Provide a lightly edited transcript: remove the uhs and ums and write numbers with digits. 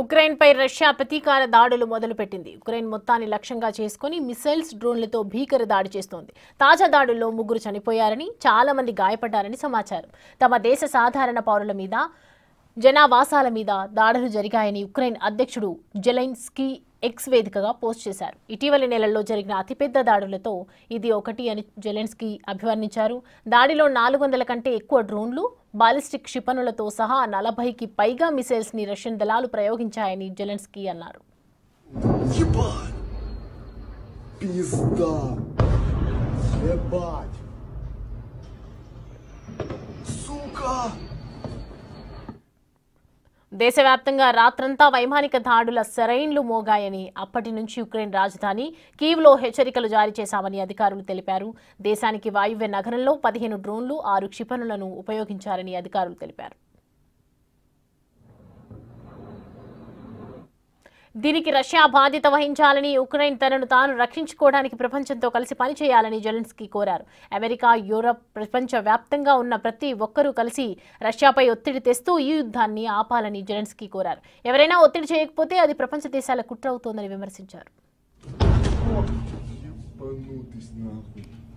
ఉక్రెయిన్పై Russia ప్రతీకార దాడులు మొదలుపెట్టింది. ఉక్రెయిన్ మొత్తాన్ని లక్ష్యంగా చేసుకుని మిసైల్స్, డ్రోన్లతో భీకర దాడి చేస్తోంది. తాజా దాడుల్లో 3 చనిపోయారని, చాలా మంది గాయపడ్డారని సమాచారం. తమ దేశ సాధారణ పౌరుల మీద, జనావాసాల మీద దాడులు జరిగాయని ఉక్రెయిన్ అధ్యక్షుడు జెలెన్స్కీ ఎక్స్ వేదికగా పోస్ట్ చేశారు. ఇటీవలి నెలల్లో జరిగిన అతిపెద్ద దాడులతో ఇది ఒకటి అని జెలెన్స్కీ అభివర్ణించారు. దాడిలో 400 కంటే ఎక్కువ డ్రోన్లు, బాలిస్టిక్ క్షిపణులతో సహా 40కి పైగా మిసైల్స్ ని రష్యన్ దళాలు ప్రయోగించాయని జెలెన్స్కీ అన్నారు. దేశవ్యాప్తంగా రాత్రంతా వైమానిక దాడుల సైరన్లు మోగాయని, అప్పటి నుంచి ఉక్రెయిన్ రాజధాని కీవ్లో హెచ్చరికలు జారీ చేశామని అధికారులు తెలిపారు. దేశానికి వాయువ్య నగరంలో 15 డ్రోన్లు, 6 క్షిపణులను ఉపయోగించారని అధికారులు తెలిపారు. దీనికి రష్యా బాధ్యత వహించాలని, ఉక్రెయిన్ తనను తాను రక్షించుకోవడానికి ప్రపంచంతో కలిసి పనిచేయాలని జెలెన్స్కీ కోరారు. అమెరికా, యూరప్, ప్రపంచ వ్యాప్తంగా ఉన్న ప్రతి ఒక్కరూ కలిసి రష్యాపై ఒత్తిడి తెస్తూ ఈ యుద్ధాన్ని ఆపాలని జెలెన్స్కీ కోరారు. ఎవరైనా ఒత్తిడి చేయకపోతే అది ప్రపంచ దేశాల కుట్ర అవుతోందని విమర్శించారు.